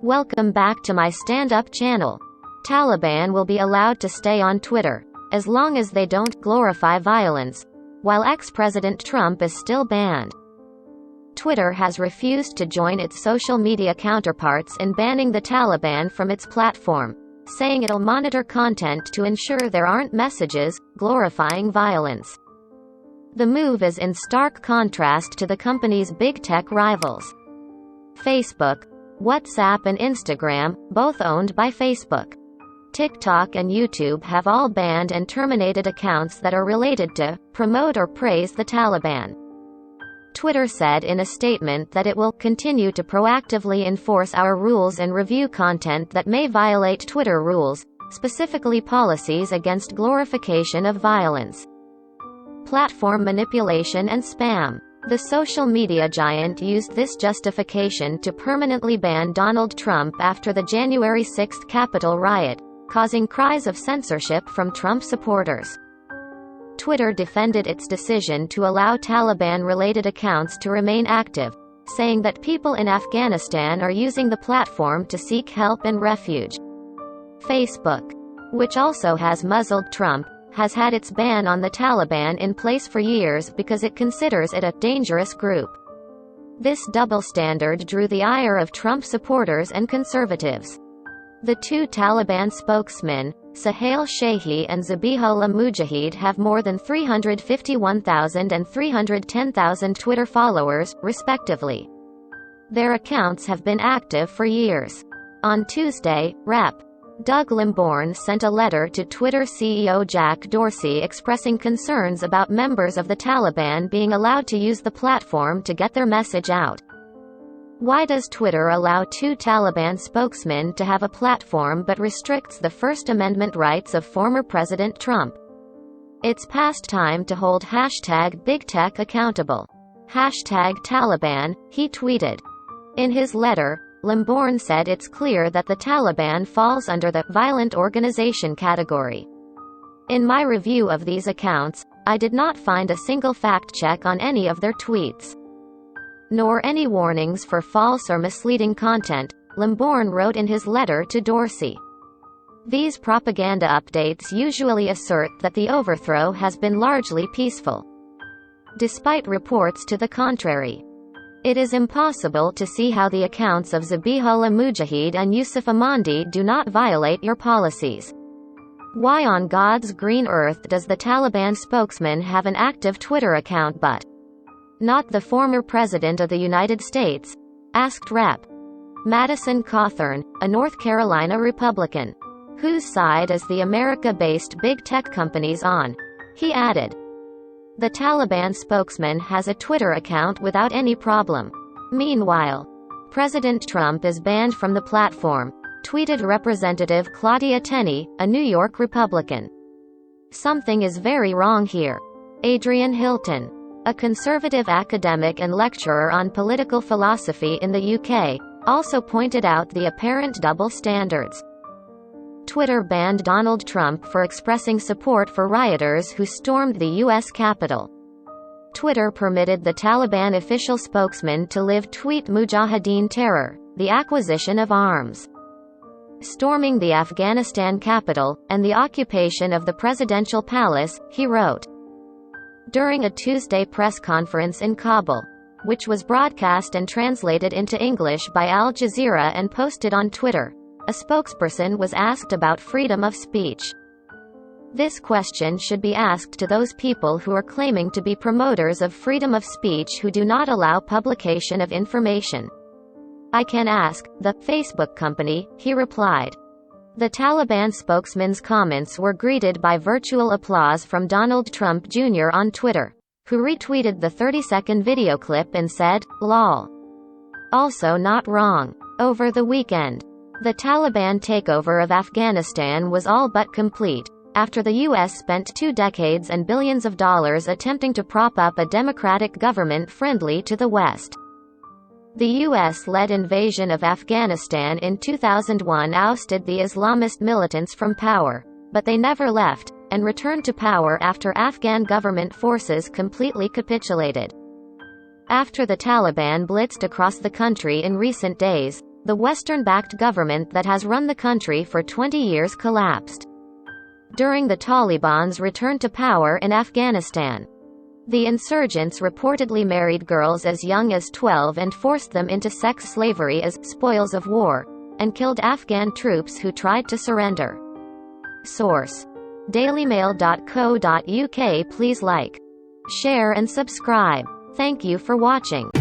Welcome back to my stand-up channel. Taliban will be allowed to stay on Twitter, as long as they don't glorify violence, while ex-President Trump is still banned. Twitter has refused to join its social media counterparts in banning the Taliban from its platform, saying it'll monitor content to ensure there aren't messages glorifying violence. The move is in stark contrast to the company's big tech rivals. Facebook, WhatsApp and Instagram, both owned by Facebook. TikTok and YouTube have all banned and terminated accounts that are related to, promote or praise the Taliban. Twitter said in a statement that it will continue to proactively enforce our rules and review content that may violate Twitter rules, specifically policies against glorification of violence, platform manipulation and spam. The social media giant used this justification to permanently ban Donald Trump after the January 6 Capitol riot, causing cries of censorship from Trump supporters. Twitter defended its decision to allow Taliban-related accounts to remain active, saying that people in Afghanistan are using the platform to seek help and refuge. Facebook, which also has muzzled Trump, has had its ban on the Taliban in place for years because it considers it a dangerous group. This double standard drew the ire of Trump supporters and conservatives. The two Taliban spokesmen, Suhail Shahi and Zabihullah Mujahid, have more than 351,000 and 310,000 Twitter followers, respectively. Their accounts have been active for years. On Tuesday, Rep. Doug Limborn sent a letter to Twitter CEO Jack Dorsey expressing concerns about members of the Taliban being allowed to use the platform to get their message out. Why does Twitter allow two Taliban spokesmen to have a platform but restricts the First Amendment rights of former President Trump? It's past time to hold #BigTech accountable. #Taliban, he tweeted. In his letter, Limborn said it's clear that the Taliban falls under the violent organization category. In my review of these accounts, I did not find a single fact check on any of their tweets, nor any warnings for false or misleading content, Limborn wrote in his letter to Dorsey. These propaganda updates usually assert that the overthrow has been largely peaceful, despite reports to the contrary. It is impossible to see how the accounts of Zabihullah Mujahid and Yusuf Ahmadi do not violate your policies. Why on God's green earth does the Taliban spokesman have an active Twitter account but not the former President of the United States? Asked Rep. Madison Cawthorn, a North Carolina Republican. Whose side is the America-based big tech companies on? He added. The Taliban spokesman has a Twitter account without any problem. Meanwhile, President Trump is banned from the platform, tweeted Representative Claudia Tenney, a New York Republican. Something is very wrong here. Adrian Hilton, a conservative academic and lecturer on political philosophy in the UK, also pointed out the apparent double standards. Twitter banned Donald Trump for expressing support for rioters who stormed the U.S. Capitol. Twitter permitted the Taliban official spokesman to live tweet Mujahideen terror, the acquisition of arms, storming the Afghanistan Capitol, and the occupation of the presidential palace, he wrote. During a Tuesday press conference in Kabul, which was broadcast and translated into English by Al Jazeera and posted on Twitter, a spokesperson was asked about freedom of speech. This question should be asked to those people who are claiming to be promoters of freedom of speech who do not allow publication of information. I can ask the Facebook company, he replied. The Taliban spokesman's comments were greeted by virtual applause from Donald Trump Jr. on Twitter, who retweeted the 30-second video clip and said, "Lol." Also not wrong. Over the weekend, the Taliban takeover of Afghanistan was all but complete, after the U.S. spent 2 decades and billions of dollars attempting to prop up a democratic government friendly to the West. The U.S.-led invasion of Afghanistan in 2001 ousted the Islamist militants from power, but they never left, and returned to power after Afghan government forces completely capitulated. After the Taliban blitzed across the country in recent days, The Western-backed government that has run the country for 20 years collapsed during the Taliban's return to power in Afghanistan. The insurgents reportedly married girls as young as 12 and forced them into sex slavery as spoils of war, and killed Afghan troops who tried to surrender. Source: dailymail.co.uk. Please like, share and subscribe. Thank you for watching.